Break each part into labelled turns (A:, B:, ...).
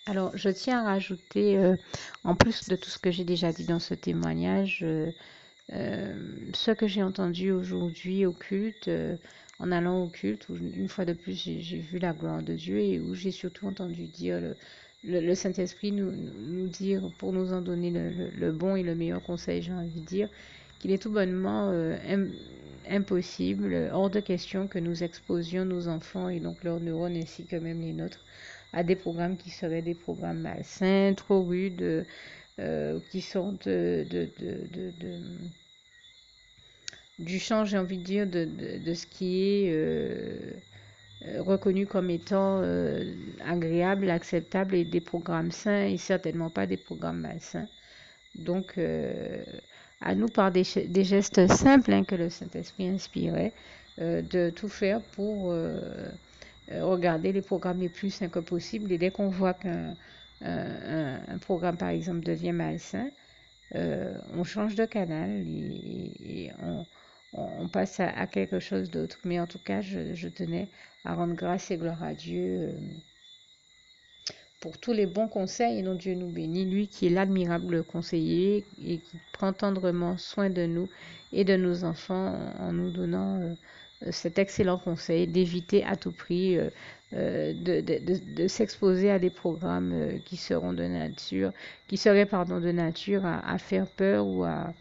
A: Alors, je tiens à rajouter, en plus de tout ce que j'ai déjà dit dans ce témoignage, ce que j'ai entendu aujourd'hui au culte, en allant au culte, où une fois de plus j'ai vu la gloire de Dieu et où j'ai surtout entendu dire le Saint-Esprit nous dire, pour nous en donner le bon et le meilleur conseil, j'ai envie de dire, qu'il est tout bonnement impossible, hors de question que nous exposions nos enfants et donc leurs neurones ainsi que même les nôtres à des programmes qui seraient des programmes malsains, trop rudes, qui sortent du champ, j'ai envie de dire, de ce qui est reconnu comme étant agréable, acceptable et des programmes sains et certainement pas des programmes malsains. Donc, à nous, par des gestes simples que le Saint-Esprit inspirait, de tout faire pour regarder les programmes les plus sains que possible. Et dès qu'on voit qu'un programme, par exemple, devient malsain, on change de canal et on passe à quelque chose d'autre. Mais en tout cas, je tenais à rendre grâce et gloire à Dieu pour tous les bons conseils dont Dieu nous bénit, lui qui est l'admirable conseiller et qui prend tendrement soin de nous et de nos enfants en nous donnant cet excellent conseil d'éviter à tout prix de s'exposer à des programmes qui seront de nature, qui seraient de nature à faire peur ou à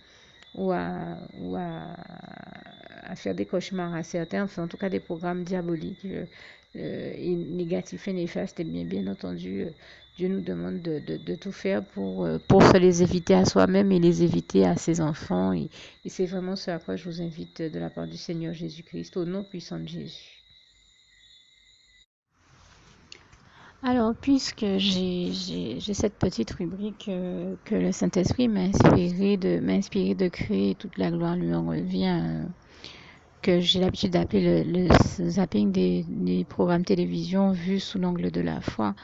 A: faire des cauchemars à certains, enfin en tout cas des programmes diaboliques et négatifs et néfastes. Et bien entendu, Dieu nous demande de tout faire pour se les éviter à soi-même et les éviter à ses enfants. Et c'est vraiment ce à quoi je vous invite de la part du Seigneur Jésus-Christ, au nom puissant de Jésus. Alors, puisque j'ai cette petite rubrique que le Saint-Esprit m'a inspiré de créer, toute la gloire lui en revient, que j'ai l'habitude d'appeler le zapping des programmes télévision vus sous l'angle de la foi,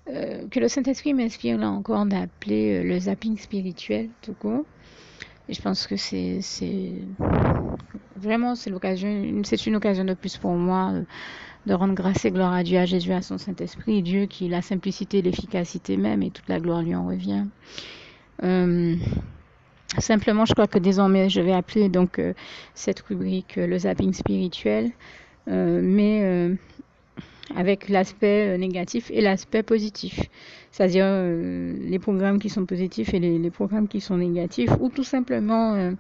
A: que le Saint-Esprit m'inspire là encore d'appeler le zapping spirituel tout court. Et je pense que c'est vraiment c'est une occasion de plus pour moi de rendre grâce et gloire à Dieu, à Jésus, à son Saint-Esprit, Dieu qui la simplicité, l'efficacité même et toute la gloire lui en revient. Simplement, je crois que désormais, je vais appeler donc cette rubrique le zapping spirituel, mais avec l'aspect négatif et l'aspect positif. C'est-à-dire les programmes qui sont positifs et les programmes qui sont négatifs, ou tout simplement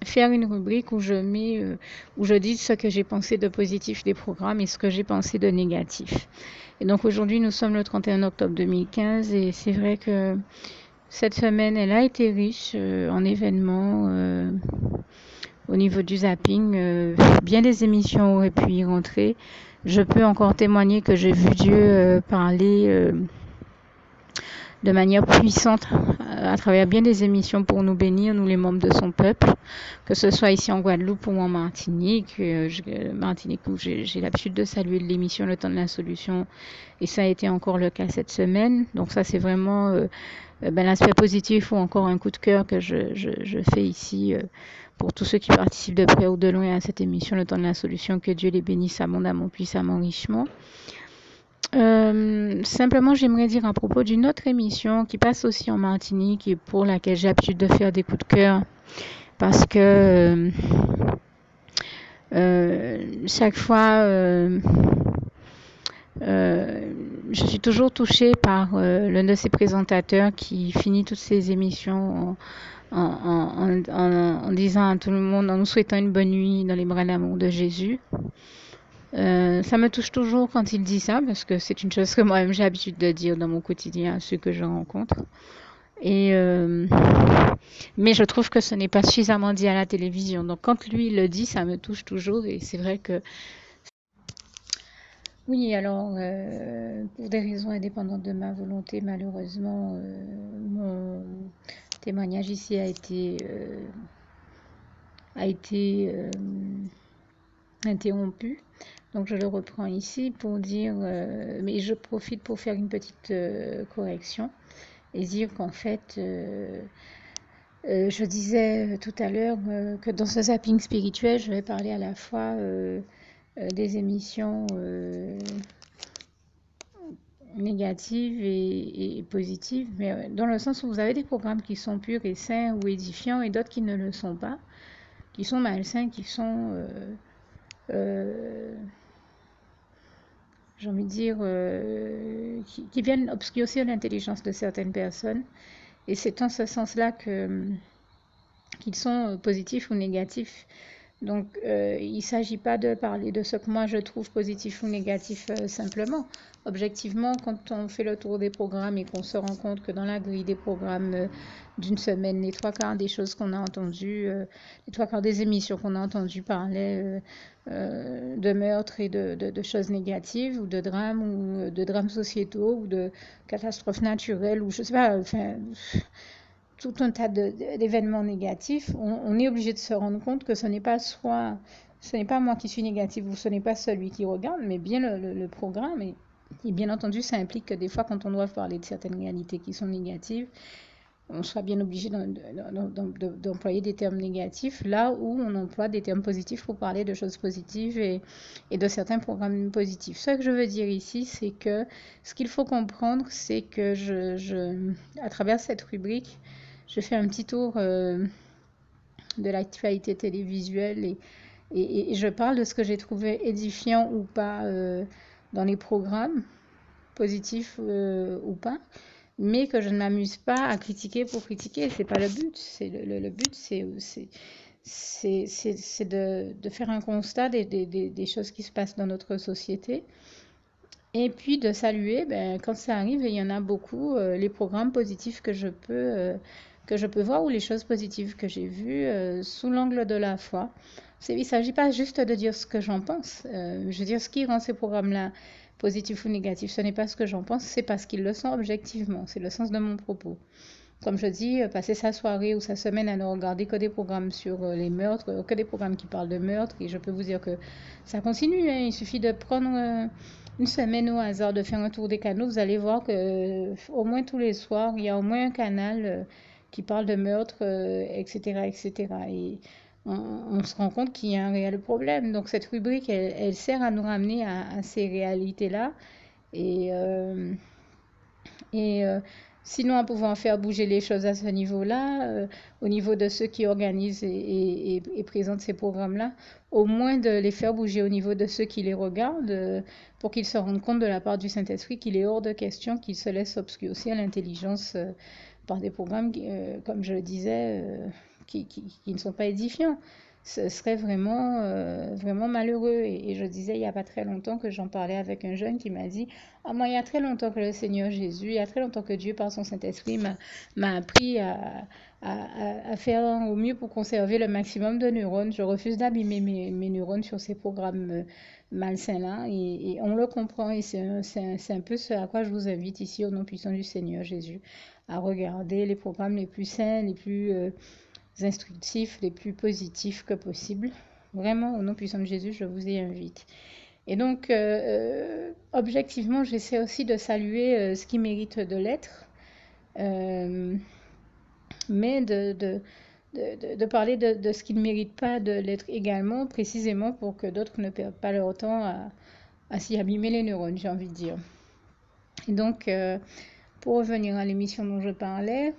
A: faire une rubrique où où je dis ce que j'ai pensé de positif des programmes et ce que j'ai pensé de négatif. Et donc aujourd'hui, nous sommes le 31 octobre 2015 et c'est vrai que cette semaine, elle a été riche en événements au niveau du zapping. Bien des émissions auraient pu y rentrer. Je peux encore témoigner que j'ai vu Dieu parler de manière puissante à travers bien des émissions pour nous bénir, nous les membres de son peuple, que ce soit ici en Guadeloupe ou en Martinique. Martinique où j'ai l'habitude de saluer l'émission Le Temps de la Solution et ça a été encore le cas cette semaine. Donc ça c'est vraiment l'aspect positif ou encore un coup de cœur que je fais ici pour tous ceux qui participent de près ou de loin à cette émission Le Temps de la Solution. Que Dieu les bénisse abondamment, puissamment, richement. Simplement, j'aimerais dire à propos d'une autre émission qui passe aussi en Martinique et pour laquelle j'ai l'habitude de faire des coups de cœur parce que chaque fois, je suis toujours touchée par l'un de ces présentateurs qui finit toutes ses émissions en disant à tout le monde, en nous souhaitant une bonne nuit dans les bras d'amour de Jésus. Ça me touche toujours quand il dit ça parce que c'est une chose que moi-même j'ai l'habitude de dire dans mon quotidien à ceux que je rencontre. Mais je trouve que ce n'est pas suffisamment dit à la télévision. Donc quand lui le dit, ça me touche toujours et c'est vrai que oui, alors pour des raisons indépendantes de ma volonté, malheureusement, mon témoignage ici a été interrompu. Donc je le reprends ici pour dire, mais je profite pour faire une petite correction et dire qu'en fait, je disais tout à l'heure que dans ce zapping spirituel, je vais parler à la fois des émissions négatives et positives, mais dans le sens où vous avez des programmes qui sont purs et sains ou édifiants et d'autres qui ne le sont pas, qui sont malsains, qui sont, j'ai envie de dire, qui viennent obscurcir l'intelligence de certaines personnes. Et c'est en ce sens-là qu'ils sont positifs ou négatifs. Donc, il ne s'agit pas de parler de ce que moi je trouve positif ou négatif simplement. Objectivement, quand on fait le tour des programmes et qu'on se rend compte que dans la grille des programmes d'une semaine, les trois quarts des choses qu'on a entendues, les trois quarts des émissions qu'on a entendues parlaient de meurtres et de choses négatives ou de drames sociétaux ou de catastrophes naturelles ou je sais pas, enfin tout un tas d'événements négatifs, on est obligé de se rendre compte que ce n'est pas moi qui suis négatif ou ce n'est pas celui qui regarde, mais bien le programme. Et bien entendu, ça implique que des fois, quand on doit parler de certaines réalités qui sont négatives, on soit bien obligé d'employer des termes négatifs là où on emploie des termes positifs pour parler de choses positives et de certains programmes positifs. Ce que je veux dire ici, c'est que ce qu'il faut comprendre, c'est que à travers cette rubrique, je fais un petit tour de l'actualité télévisuelle et je parle de ce que j'ai trouvé édifiant ou pas dans les programmes, positifs ou pas, mais que je ne m'amuse pas à critiquer pour critiquer. C'est pas le but. Le but, c'est de faire un constat des choses qui se passent dans notre société. Et puis de saluer, quand ça arrive, et il y en a beaucoup, les programmes positifs que je peux voir ou les choses positives que j'ai vues sous l'angle de la foi. Il ne s'agit pas juste de dire ce que j'en pense. Je veux dire, ce qui rend ces programmes-là positifs ou négatifs, ce n'est pas ce que j'en pense, c'est parce qu'ils le sont objectivement. C'est le sens de mon propos. Comme je dis, passer sa soirée ou sa semaine à ne regarder que des programmes sur les meurtres, que des programmes qui parlent de meurtres, et je peux vous dire que ça continue. Hein. Il suffit de prendre une semaine au hasard, de faire un tour des canaux, vous allez voir que au moins tous les soirs, il y a au moins un canal qui parle de meurtre, etc., etc. Et on se rend compte qu'il y a un réel problème. Donc cette rubrique, elle sert à nous ramener à ces réalités-là. Et sinon, en pouvant faire bouger les choses à ce niveau-là, au niveau de ceux qui organisent et présentent ces programmes-là, au moins de les faire bouger au niveau de ceux qui les regardent, pour qu'ils se rendent compte de la part du Saint-Esprit qu'il est hors de question qu'ils se laissent obscurcir l'intelligence par des programmes, comme je le disais, qui ne sont pas édifiants. Ce serait vraiment, vraiment malheureux. Et je disais il n'y a pas très longtemps que j'en parlais avec un jeune qui m'a dit « Ah, moi, il y a très longtemps que le Seigneur Jésus, il y a très longtemps que Dieu, par son Saint-Esprit, m'a appris à faire au mieux pour conserver le maximum de neurones. Je refuse d'abîmer mes neurones sur ces programmes malsains-là. Et on le comprend. Et c'est un peu ce à quoi je vous invite ici, au nom puissant du Seigneur Jésus, à regarder les programmes les plus sains, les plus instructifs, les plus positifs que possible. Vraiment, au nom puissant de Jésus, je vous y invite. Et donc, objectivement, j'essaie aussi de saluer ce qui mérite de l'être, mais de parler de ce qui ne mérite pas de l'être également, précisément pour que d'autres ne perdent pas leur temps à s'y abîmer les neurones, j'ai envie de dire. Et donc, pour revenir à l'émission dont je parlais,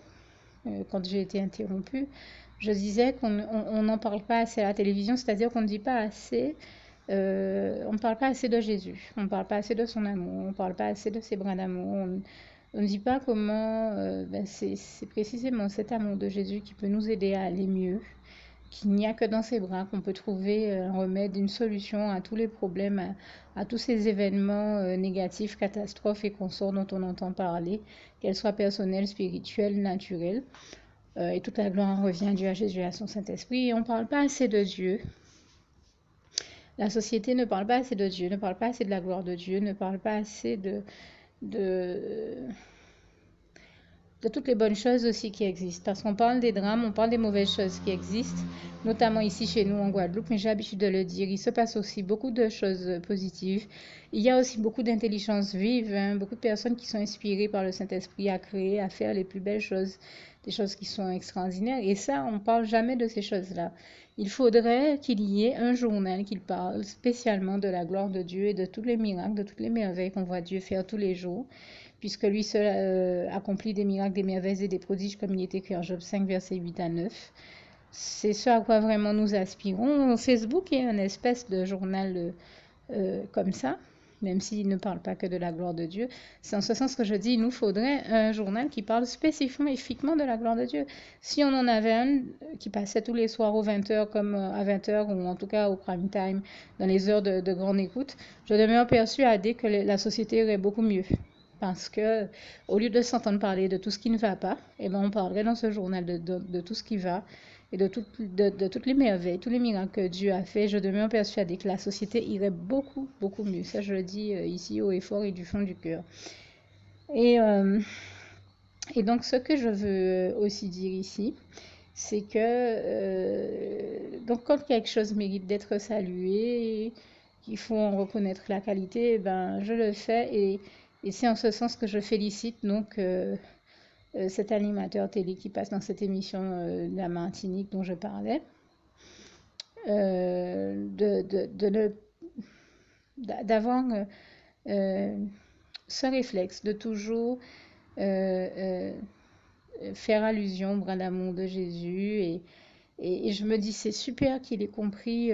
A: quand j'ai été interrompue, je disais qu'on n'en parle pas assez à la télévision, c'est-à-dire qu'on ne dit pas assez, on ne parle pas assez de Jésus, on ne parle pas assez de son amour, on ne parle pas assez de ses bras d'amour, on ne dit pas comment c'est précisément cet amour de Jésus qui peut nous aider à aller mieux, qu'il n'y a que dans ses bras qu'on peut trouver un remède, une solution à tous les problèmes, à tous ces événements négatifs, catastrophes et consorts dont on entend parler, qu'elles soient personnelles, spirituelles, naturelles. Et toute la gloire revient à Dieu, à Jésus, à son Saint-Esprit. Et on ne parle pas assez de Dieu. La société ne parle pas assez de Dieu, ne parle pas assez de la gloire de Dieu, ne parle pas assez de toutes les bonnes choses aussi qui existent. Parce qu'on parle des drames, on parle des mauvaises choses qui existent, notamment ici chez nous en Guadeloupe, mais j'ai l'habitude de le dire, il se passe aussi beaucoup de choses positives. Il y a aussi beaucoup d'intelligence vive, hein, beaucoup de personnes qui sont inspirées par le Saint-Esprit à créer, à faire les plus belles choses, des choses qui sont extraordinaires. Et ça, on ne parle jamais de ces choses-là. Il faudrait qu'il y ait un journal qui parle spécialement de la gloire de Dieu et de tous les miracles, de toutes les merveilles qu'on voit Dieu faire tous les jours, puisque lui seul accomplit des miracles, des merveilles et des prodiges, comme il est écrit en Job 5, versets 8 à 9. C'est ce à quoi vraiment nous aspirons. Facebook est une espèce de journal comme ça, même s'il ne parle pas que de la gloire de Dieu. C'est en ce sens que je dis, il nous faudrait un journal qui parle spécifiquement de la gloire de Dieu. Si on en avait un qui passait tous les soirs aux 20h, comme à 20h, ou en tout cas au prime time, dans les heures de grande écoute, je demeure persuadée que la société irait beaucoup mieux. Parce que, au lieu de s'entendre parler de tout ce qui ne va pas, eh ben, on parlerait dans ce journal de tout ce qui va et de toutes les merveilles, tous les miracles que Dieu a fait. Je demeure persuadée que la société irait beaucoup, beaucoup mieux. Ça, je le dis ici haut et fort et du fond du cœur. Et donc, ce que je veux aussi dire ici, c'est que donc quand quelque chose mérite d'être salué, qu'il faut en reconnaître la qualité, ben, je le fais et c'est en ce sens que je félicite donc cet animateur télé qui passe dans cette émission de la Martinique dont je parlais, d'avoir ce réflexe de toujours faire allusion au bras d'amour de Jésus et je me dis c'est super qu'il ait compris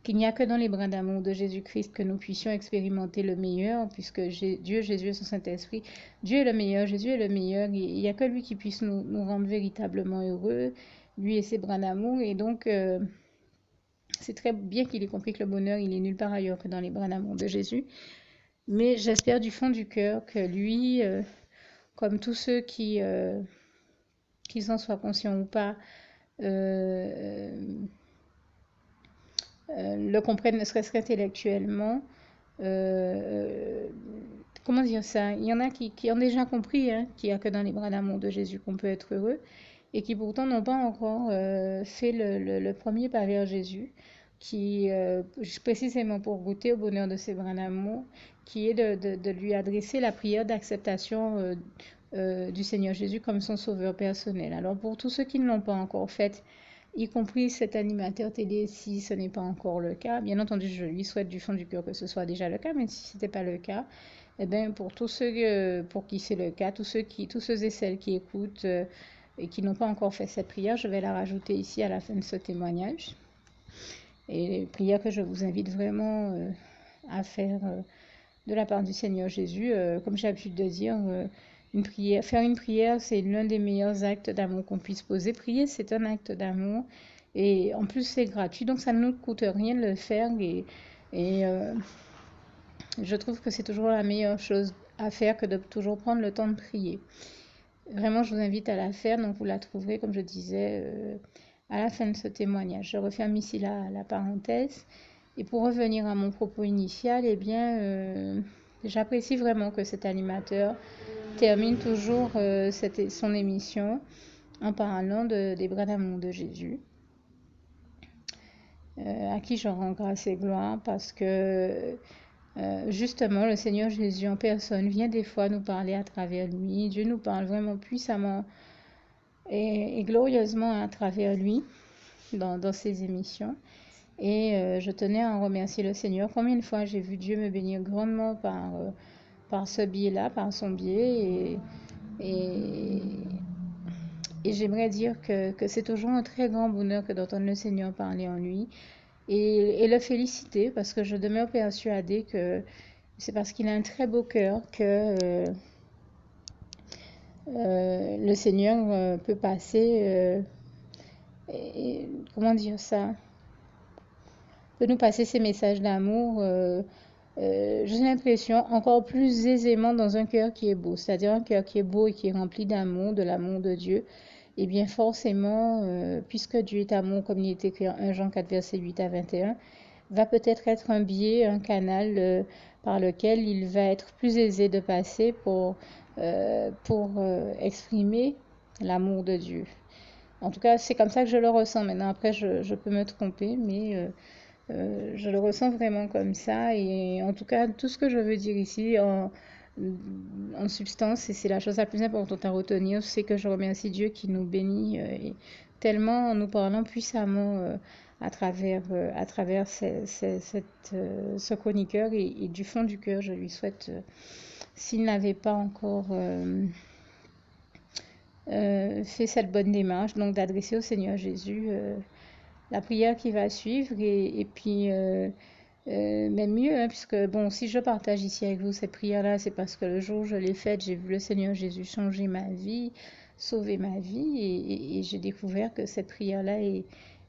A: qu'il n'y a que dans les bras d'amour de Jésus-Christ que nous puissions expérimenter le meilleur, puisque Dieu, Jésus et son Saint-Esprit, Dieu est le meilleur, Jésus est le meilleur, il n'y a que lui qui puisse nous rendre véritablement heureux, lui et ses bras d'amour, et donc c'est très bien qu'il ait compris que le bonheur, il est nulle part ailleurs que dans les bras d'amour de Jésus, mais j'espère du fond du cœur que lui, comme tous ceux qu'ils en soient conscients ou pas, le comprennent ne serait-ce qu'intellectuellement. Comment dire ça? Il y en a qui ont déjà compris qu'il n'y a que dans les bras d'amour de Jésus qu'on peut être heureux et qui pourtant n'ont pas encore fait le premier pas vers Jésus, qui précisément pour goûter au bonheur de ses bras d'amour, qui est de lui adresser la prière d'acceptation du Seigneur Jésus comme son sauveur personnel. Alors pour tous ceux qui ne l'ont pas encore fait, y compris cet animateur télé, si ce n'est pas encore le cas. Bien entendu, je lui souhaite du fond du cœur que ce soit déjà le cas, mais si ce n'était pas le cas, eh bien, pour tous ceux pour qui c'est le cas, tous ceux et celles qui écoutent et qui n'ont pas encore fait cette prière, je vais la rajouter ici à la fin de ce témoignage. Et prière que je vous invite vraiment à faire de la part du Seigneur Jésus. Comme j'ai l'habitude de dire, faire une prière, c'est l'un des meilleurs actes d'amour qu'on puisse poser. Prier, c'est un acte d'amour. Et en plus, c'est gratuit, donc ça ne nous coûte rien de le faire. Et je trouve que c'est toujours la meilleure chose à faire que de toujours prendre le temps de prier. Vraiment, je vous invite à la faire. Donc, vous la trouverez, comme je disais, à la fin de ce témoignage. Je referme ici la parenthèse. Et pour revenir à mon propos initial, eh bien, j'apprécie vraiment que cet animateur termine toujours son émission en parlant des bras d'amour de Jésus, à qui je rends grâce et gloire parce que justement le Seigneur Jésus en personne vient des fois nous parler à travers lui. Dieu nous parle vraiment puissamment et glorieusement à travers lui dans ses émissions. Et je tenais à en remercier le Seigneur. Combien de fois j'ai vu Dieu me bénir grandement par ce biais-là, par son biais. Et j'aimerais dire que c'est toujours un très grand bonheur que d'entendre le Seigneur parler en lui et le féliciter parce que je demeure persuadée que c'est parce qu'il a un très beau cœur que le Seigneur peut passer, comment dire ça, peut nous passer ces messages d'amour, j'ai l'impression, encore plus aisément dans un cœur qui est beau, c'est-à-dire un cœur qui est beau et qui est rempli d'amour, de l'amour de Dieu. Et bien forcément, puisque Dieu est amour, comme il est écrit en 1 Jean 4, verset 8 à 21, va peut-être être un biais, un canal par lequel il va être plus aisé de passer pour exprimer l'amour de Dieu. En tout cas, c'est comme ça que je le ressens. Maintenant, après, je peux me tromper, mais je le ressens vraiment comme ça. Et en tout cas, tout ce que je veux dire ici, en substance, et c'est la chose la plus importante à retenir, c'est que je remercie Dieu qui nous bénit tellement en nous parlant puissamment à travers ce chroniqueur, et du fond du cœur, je lui souhaite, s'il n'avait pas encore fait cette bonne démarche, donc d'adresser au Seigneur Jésus la prière qui va suivre, et puis même mieux, hein, puisque bon, si je partage ici avec vous cette prière-là, c'est parce que le jour où je l'ai faite, j'ai vu le Seigneur Jésus changer ma vie, sauver ma vie, et j'ai découvert que cette prière-là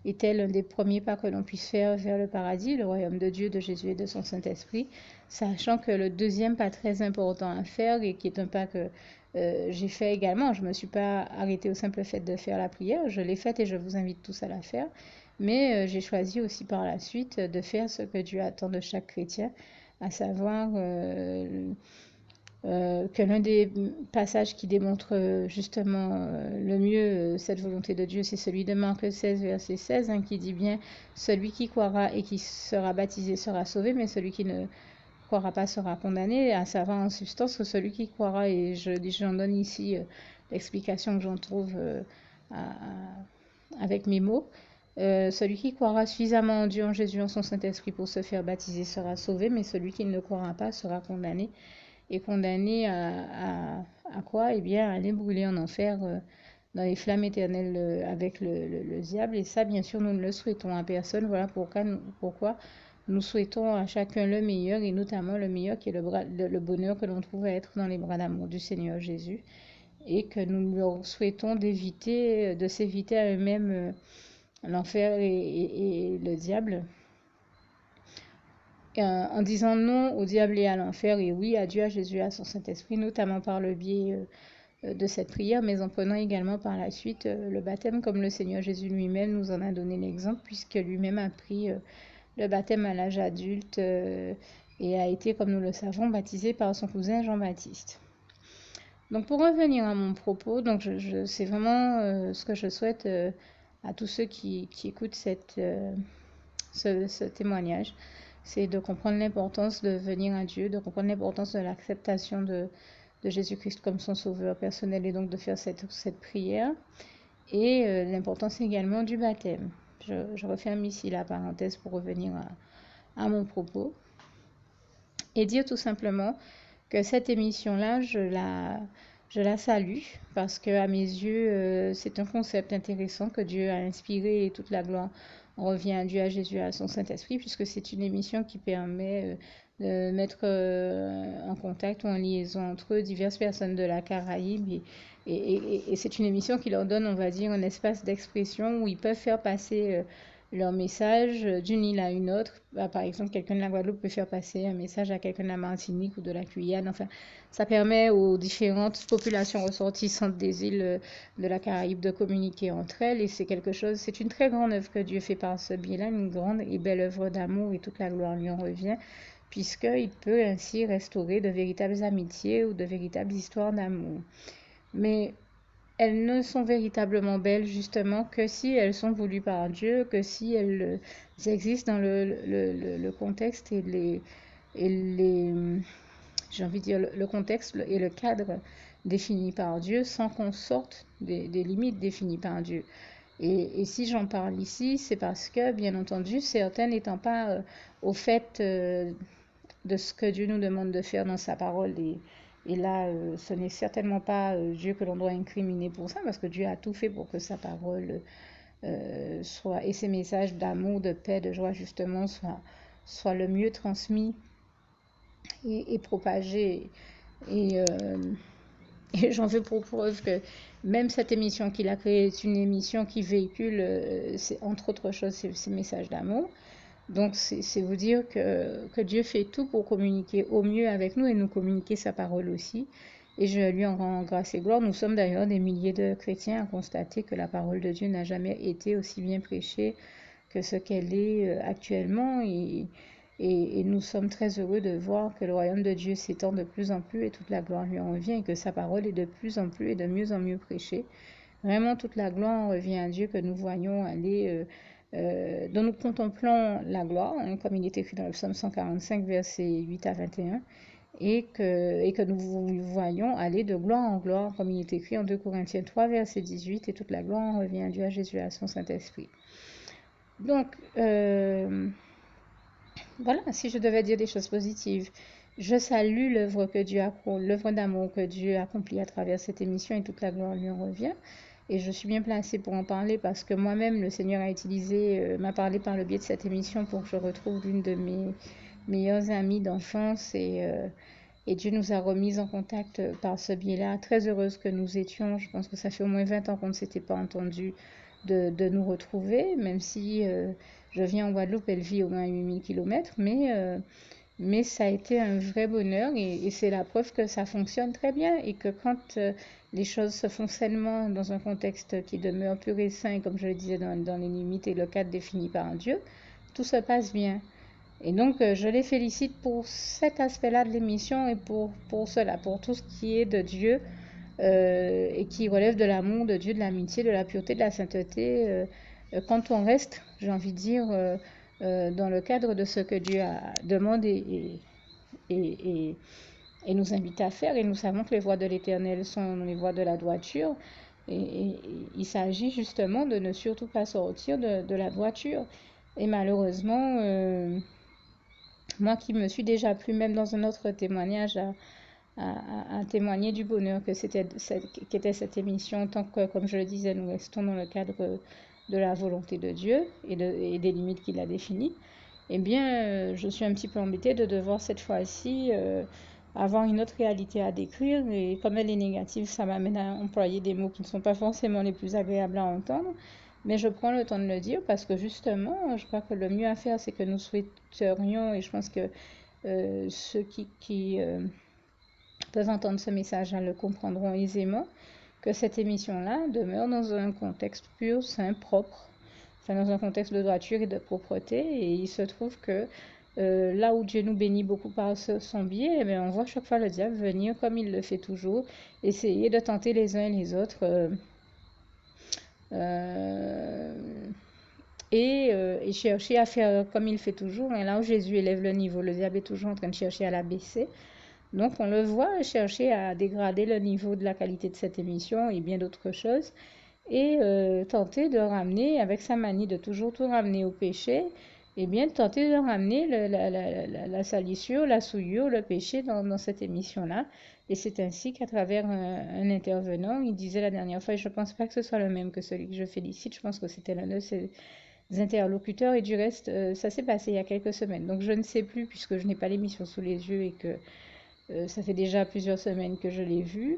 A: était l'un des premiers pas que l'on puisse faire vers le paradis, le royaume de Dieu, de Jésus et de son Saint-Esprit, sachant que le deuxième pas très important à faire, et qui est un pas que j'ai fait également, je ne me suis pas arrêtée au simple fait de faire la prière, je l'ai faite et je vous invite tous à la faire, mais j'ai choisi aussi par la suite de faire ce que Dieu attend de chaque chrétien, à savoir que l'un des passages qui démontre justement le mieux cette volonté de Dieu, c'est celui de Marc 16, verset 16, hein, qui dit bien « Celui qui croira et qui sera baptisé sera sauvé, mais celui qui ne croira pas sera condamné », à savoir en substance que celui qui croira, et j'en donne ici l'explication que j'en trouve avec mes mots, celui qui croira suffisamment en Dieu, en Jésus, en son Saint-Esprit pour se faire baptiser sera sauvé, mais celui qui ne croira pas sera condamné. Et condamné à quoi? Eh bien, à aller brûler en enfer dans les flammes éternelles avec le diable. Et ça, bien sûr, nous ne le souhaitons à personne. Voilà pourquoi nous souhaitons à chacun le meilleur, et notamment le meilleur qui est le bonheur que l'on trouve à être dans les bras d'amour du Seigneur Jésus. Et que nous leur souhaitons de s'éviter à eux-mêmes l'enfer et le diable, en disant non au diable et à l'enfer, et oui à Dieu, à Jésus, à son Saint-Esprit, notamment par le biais de cette prière, mais en prenant également par la suite le baptême, comme le Seigneur Jésus lui-même nous en a donné l'exemple, puisque lui-même a pris le baptême à l'âge adulte et a été, comme nous le savons, baptisé par son cousin Jean-Baptiste. Donc pour revenir à mon propos, donc c'est vraiment ce que je souhaite à tous ceux qui écoutent ce témoignage, c'est de comprendre l'importance de venir à Dieu, de comprendre l'importance de l'acceptation de Jésus-Christ comme son sauveur personnel, et donc de faire cette prière, et l'importance également du baptême. Je referme ici la parenthèse pour revenir à mon propos et dire tout simplement que cette émission-là, je la salue, parce que à mes yeux, c'est un concept intéressant que Dieu a inspiré, et toute la gloire revient à Dieu, à Jésus, à son Saint-Esprit, puisque c'est une émission qui permet de mettre en contact ou en liaison entre eux diverses personnes de la Caraïbe, et c'est une émission qui leur donne, on va dire, un espace d'expression où ils peuvent faire passer leur message d'une île à une autre. Par exemple, quelqu'un de la Guadeloupe peut faire passer un message à quelqu'un de la Martinique ou de la Guyane. Enfin, ça permet aux différentes populations ressortissantes des îles de la Caraïbe de communiquer entre elles, et c'est une très grande œuvre que Dieu fait par ce biais-là, une grande et belle œuvre d'amour, et toute la gloire lui en revient, puisqu'il peut ainsi restaurer de véritables amitiés ou de véritables histoires d'amour. Mais elles ne sont véritablement belles justement que si elles sont voulues par Dieu, que si elles existent dans le contexte j'ai envie de dire le contexte et le cadre défini par Dieu, sans qu'on sorte des limites définies par Dieu. Et si j'en parle ici, c'est parce que, bien entendu, certains n'étant pas au fait de ce que Dieu nous demande de faire dans sa parole, et là, ce n'est certainement pas Dieu que l'on doit incriminer pour ça, parce que Dieu a tout fait pour que sa parole soit, et ses messages d'amour, de paix, de joie, justement, soient le mieux transmis et propagés. Et j'en veux pour preuve que même cette émission qu'il a créée est une émission qui véhicule, entre autres choses, ces messages d'amour. Donc, c'est vous dire que Dieu fait tout pour communiquer au mieux avec nous, et nous communiquer sa parole aussi. Et je lui en rends grâce et gloire. Nous sommes d'ailleurs des milliers de chrétiens à constater que la parole de Dieu n'a jamais été aussi bien prêchée que ce qu'elle est actuellement. Et nous sommes très heureux de voir que le royaume de Dieu s'étend de plus en plus, et toute la gloire lui en revient, et que sa parole est de plus en plus et de mieux en mieux prêchée. Vraiment, toute la gloire revient à Dieu, que nous voyons aller... dont nous contemplons la gloire, hein, comme il est écrit dans le psaume 145, versets 8 à 21. et que nous voyons aller de gloire en gloire, comme il est écrit en 2 Corinthiens 3, verset 18, et toute la gloire en revient à Dieu, à Jésus, à son Saint-Esprit. Donc, voilà, si je devais dire des choses positives, je salue l'œuvre d'amour que Dieu accomplit à travers cette émission et toute la gloire lui en revient. Et je suis bien placée pour en parler parce que moi-même, le Seigneur m'a parlé par le biais de cette émission pour que je retrouve l'une de mes meilleures amies d'enfance et Dieu nous a remis en contact par ce biais-là. Très heureuse que nous étions. Je pense que ça fait au moins 20 ans qu'on ne s'était pas entendu de nous retrouver, même si je viens en Guadeloupe, elle vit au moins à 8000 km, mais ça a été un vrai bonheur et c'est la preuve que ça fonctionne très bien et que quand les choses se font sainement dans un contexte qui demeure pur et sain, comme je le disais, dans les limites et le cadre défini par Dieu, tout se passe bien. Et donc, je les félicite pour cet aspect-là de l'émission et pour cela, pour tout ce qui est de Dieu et qui relève de l'amour de Dieu, de l'amitié, de la pureté, de la sainteté. Quand on reste, j'ai envie de dire, dans le cadre de ce que Dieu demande et nous invite à faire, et nous savons que les voies de l'Éternel sont les voies de la droiture, et il s'agit justement de ne surtout pas sortir de la droiture. Et malheureusement, moi qui me suis déjà plu, même dans un autre témoignage, à témoigner du bonheur qu'était cette émission, tant que, comme je le disais, nous restons dans le cadre de la volonté de Dieu et des limites qu'il a définies, eh bien, je suis un petit peu embêtée de devoir cette fois-ci avoir une autre réalité à décrire, et comme elle est négative, ça m'amène à employer des mots qui ne sont pas forcément les plus agréables à entendre, mais je prends le temps de le dire parce que justement, je crois que le mieux à faire, c'est que nous souhaiterions, et je pense que ceux qui peuvent entendre ce message-là le comprendront aisément, que cette émission-là demeure dans un contexte pur, sain, propre, enfin dans un contexte de droiture et de propreté. Et il se trouve que là où Dieu nous bénit beaucoup par son biais, eh bien, on voit chaque fois le diable venir, comme il le fait toujours, essayer de tenter les uns et les autres. Et chercher à faire comme il fait toujours. Et là où Jésus élève le niveau, le diable est toujours en train de chercher à l'abaisser. Donc on le voit chercher à dégrader le niveau de la qualité de cette émission et bien d'autres choses, et tenter de ramener, avec sa manie de toujours tout ramener au péché, et bien tenter de ramener la salissure, la souillure, le péché dans cette émission-là. Et c'est ainsi qu'à travers un intervenant, il disait la dernière fois, et je ne pense pas que ce soit le même que celui que je félicite, je pense que c'était l'un de ses interlocuteurs, et du reste, ça s'est passé il y a quelques semaines. Donc je ne sais plus, puisque je n'ai pas l'émission sous les yeux et que ça fait déjà plusieurs semaines que je l'ai vu.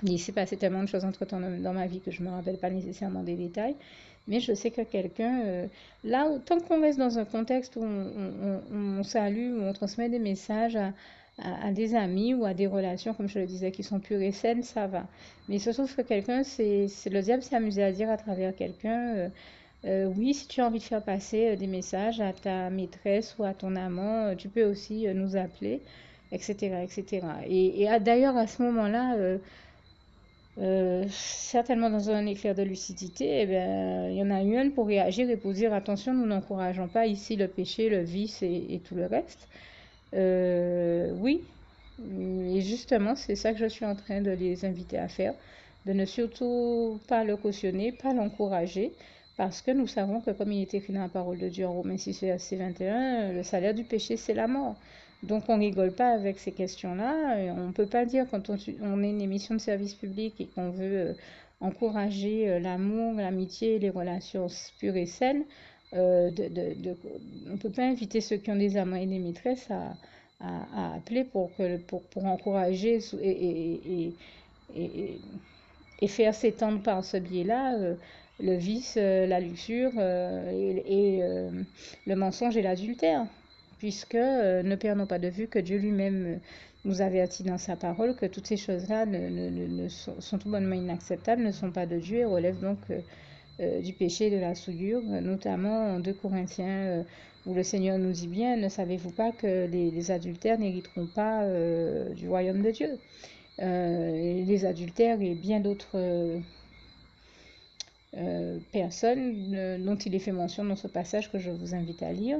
A: Il s'est passé tellement de choses entre-temps dans ma vie que je ne me rappelle pas nécessairement des détails. Mais je sais que quelqu'un, là, tant qu'on reste dans un contexte où on salue, où on transmet des messages à des amis ou à des relations, comme je le disais, qui sont pures et saines, ça va. Mais il se trouve que quelqu'un, c'est le diable s'est amusé à dire à travers quelqu'un, oui, si tu as envie de faire passer des messages à ta maîtresse ou à ton amant, tu peux aussi nous appeler, etc., etc. Et d'ailleurs, à ce moment-là, certainement dans un éclair de lucidité, eh bien, il y en a eu un pour réagir et pour dire attention, nous n'encourageons pas ici le péché, le vice et tout le reste. Oui, et justement, c'est ça que je suis en train de les inviter à faire, de ne surtout pas le cautionner, pas l'encourager, parce que nous savons que comme il est écrit dans la parole de Dieu en Romains 6, verset 21, le salaire du péché, c'est la mort. Donc on rigole pas avec ces questions-là. On ne peut pas dire quand on est une émission de service public et qu'on veut encourager l'amour, l'amitié, les relations pures et saines, on ne peut pas inviter ceux qui ont des amants et des maîtresses à appeler pour encourager et faire s'étendre par ce biais-là le vice, la luxure le mensonge et l'adultère. Puisque ne perdons pas de vue que Dieu lui-même nous avertit dans sa parole que toutes ces choses-là sont tout bonnement inacceptables, ne sont pas de Dieu et relèvent donc du péché et de la souillure, notamment en 2 Corinthiens où le Seigneur nous dit bien, ne savez-vous pas que les adultères n'hériteront pas du royaume de Dieu. Les adultères et bien d'autres personnes dont il est fait mention dans ce passage que je vous invite à lire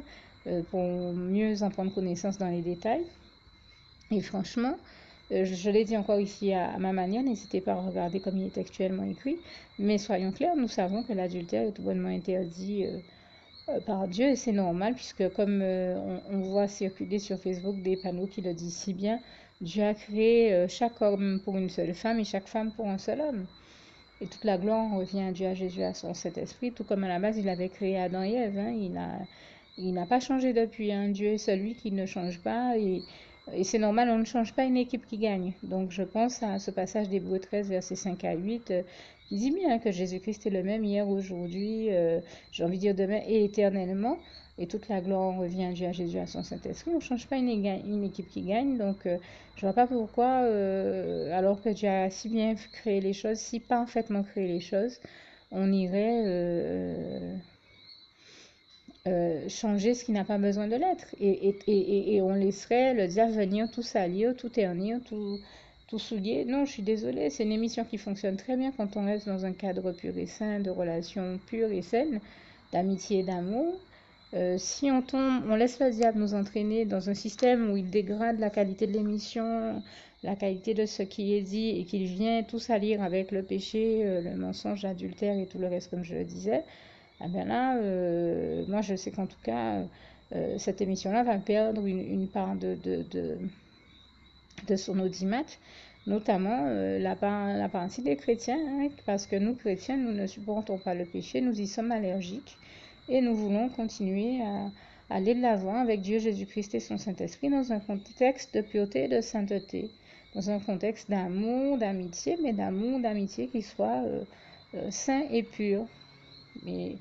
A: pour mieux en prendre connaissance dans les détails. Et franchement, je l'ai dit encore ici à ma manière, n'hésitez pas à regarder comme il est textuellement écrit, mais soyons clairs, nous savons que l'adultère est tout bonnement interdit par Dieu, et c'est normal, puisque comme on voit circuler sur Facebook des panneaux qui le disent si bien, Dieu a créé chaque homme pour une seule femme et chaque femme pour un seul homme. Et toute la gloire revient à Dieu, à Jésus, à son Saint-Esprit, tout comme à la base il avait créé Adam et Ève. Il n'a pas changé depuis. Hein. Dieu est celui qui ne change pas, et c'est normal, on ne change pas une équipe qui gagne. Donc je pense à ce passage d'Hébreux 13, versets 5 à 8, qui dit bien que Jésus-Christ est le même hier, aujourd'hui, j'ai envie de dire demain et éternellement. Et toute la gloire revient à Dieu, à Jésus, à son Saint-Esprit. On ne change pas une équipe qui gagne. Donc je ne vois pas pourquoi, alors que Dieu a si bien créé les choses, si parfaitement créé les choses, on irait changer ce qui n'a pas besoin de l'être. Et on laisserait le diable venir tout salir, tout ternir, tout souiller. Non, je suis désolée, c'est une émission qui fonctionne très bien quand on reste dans un cadre pur et sain, de relations pures et saines, d'amitié et d'amour. Si on tombe, on laisse le diable nous entraîner dans un système où il dégrade la qualité de l'émission, la qualité de ce qui est dit, et qu'il vient tout salir avec le péché, le mensonge, l'adultère et tout le reste, comme je le disais, ah ben là, moi je sais qu'en tout cas, cette émission-là va perdre une part de son audimat, notamment la partie des chrétiens, hein, parce que nous chrétiens, nous ne supportons pas le péché, nous y sommes allergiques, et nous voulons continuer à aller de l'avant avec Dieu Jésus-Christ et son Saint-Esprit dans un contexte de pureté et de sainteté, dans un contexte d'amour, d'amitié, mais d'amour, d'amitié qui soit sain et pur. Mais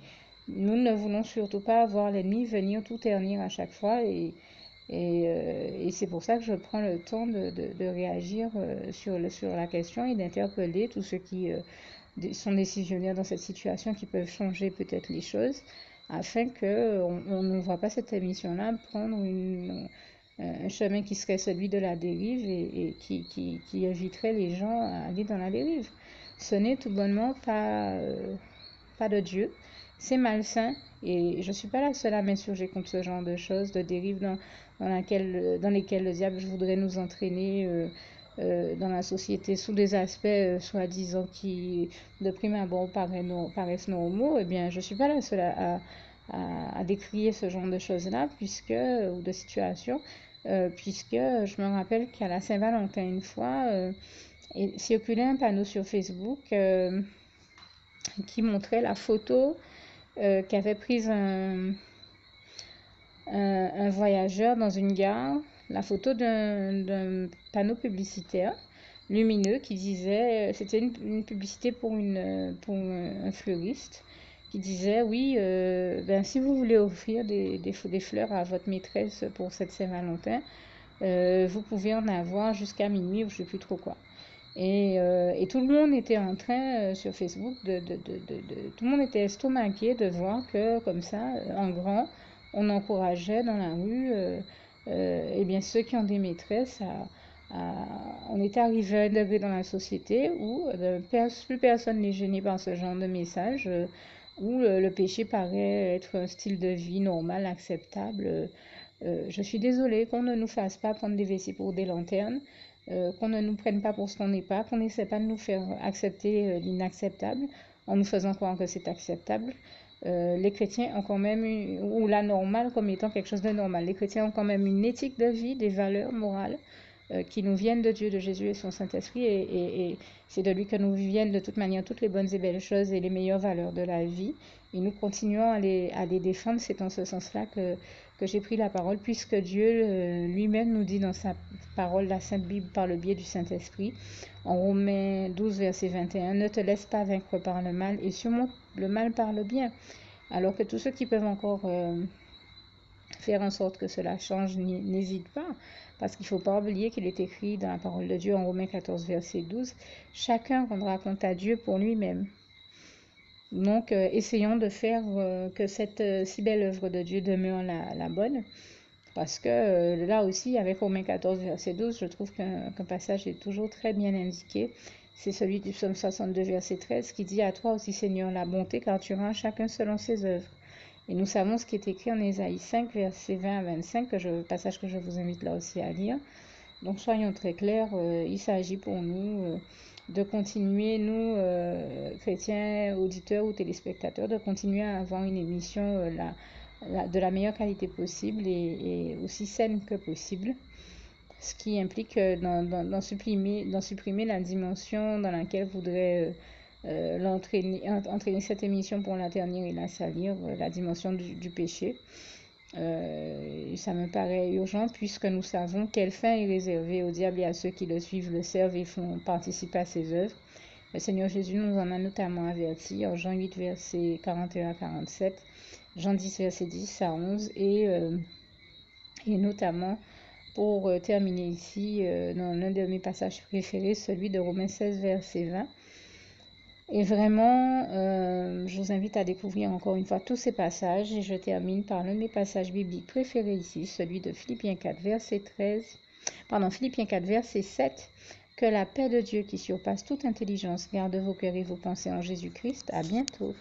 A: nous ne voulons surtout pas voir l'ennemi venir tout ternir à chaque fois, et c'est pour ça que je prends le temps de réagir sur la question et d'interpeller tous ceux qui sont décisionnaires dans cette situation, qui peuvent changer peut-être les choses, afin qu'on ne voit pas cette émission-là prendre un chemin qui serait celui de la dérive, et qui éviterait les gens à aller dans la dérive. Ce n'est tout bonnement pas de Dieu, c'est malsain, et je ne suis pas la seule à m'insurger contre ce genre de choses, de dérives dans lesquelles le diable voudrait nous entraîner dans la société sous des aspects soi-disant qui, de prime abord, paraissent normaux. Eh bien, je ne suis pas la seule à décrier ce genre de choses-là, ou de situations, puisque je me rappelle qu'à la Saint-Valentin, une fois, circulait un panneau sur Facebook qui montrait la photo qu'avait prise un voyageur dans une gare, la photo d'un panneau publicitaire lumineux qui disait, c'était une publicité pour un fleuriste, qui disait oui, si vous voulez offrir des fleurs à votre maîtresse pour cette Saint-Valentin, vous pouvez en avoir jusqu'à minuit ou je ne sais plus trop quoi. Et tout le monde était en train sur Facebook, tout le monde était estomaqué de voir que comme ça, en grand, on encourageait dans la rue, eh bien ceux qui ont des maîtresses on était arrivé à un degré dans la société où plus personne n'est gêné par ce genre de message, où le péché paraît être un style de vie normal, acceptable. Je suis désolée qu'on ne nous fasse pas prendre des vessies pour des lanternes, qu'on ne nous prenne pas pour ce qu'on n'est pas, qu'on n'essaie pas de nous faire accepter l'inacceptable en nous faisant croire que c'est acceptable. Les chrétiens ont quand même ou la normale comme étant quelque chose de normal. Les chrétiens ont quand même une éthique de vie, des valeurs morales qui nous viennent de Dieu, de Jésus et son Saint-Esprit, et c'est de lui que nous viennent de toute manière toutes les bonnes et belles choses et les meilleures valeurs de la vie, et nous continuons à les défendre. C'est en ce sens-là que j'ai pris la parole, puisque Dieu lui-même nous dit dans sa parole, la Sainte Bible, par le biais du Saint-Esprit, en Romains 12, verset 21, « Ne te laisse pas vaincre par le mal, et surmonte le mal par le bien ». Alors que tous ceux qui peuvent encore faire en sorte que cela change, n'hésite pas, parce qu'il ne faut pas oublier qu'il est écrit dans la parole de Dieu en Romains 14, verset 12, « Chacun rendra compte à Dieu pour lui-même ». Donc, essayons de faire que cette si belle œuvre de Dieu demeure la bonne, parce que là aussi, avec Romains 14, verset 12, je trouve qu'un passage est toujours très bien indiqué. C'est celui du psaume 62, verset 13, qui dit « À toi aussi, Seigneur, la bonté, car tu rends chacun selon ses œuvres ». Et nous savons ce qui est écrit en Ésaïe 5, verset 20 à 25, passage que je vous invite là aussi à lire. Donc soyons très clairs, il s'agit pour nous de continuer, nous, chrétiens, auditeurs ou téléspectateurs, de continuer à avoir une émission de la meilleure qualité possible et aussi saine que possible. Ce qui implique d'en supprimer la dimension dans laquelle voudrait entraîner cette émission pour la ternir et la salir, la dimension du péché. Ça me paraît urgent puisque nous savons quelle fin est réservée au diable et à ceux qui le suivent, le servent et font participer à ses œuvres. Le Seigneur Jésus nous en a notamment averti en Jean 8, versets 41 à 47, Jean 10, versets 10 à 11 et notamment pour terminer ici dans l'un de mes passages préférés, celui de Romains 16, verset 20. Et vraiment, je vous invite à découvrir encore une fois tous ces passages. Et je termine par l'un de mes passages bibliques préférés ici, celui de Philippiens 4, verset 7. Que la paix de Dieu qui surpasse toute intelligence garde vos cœurs et vos pensées en Jésus-Christ. À bientôt.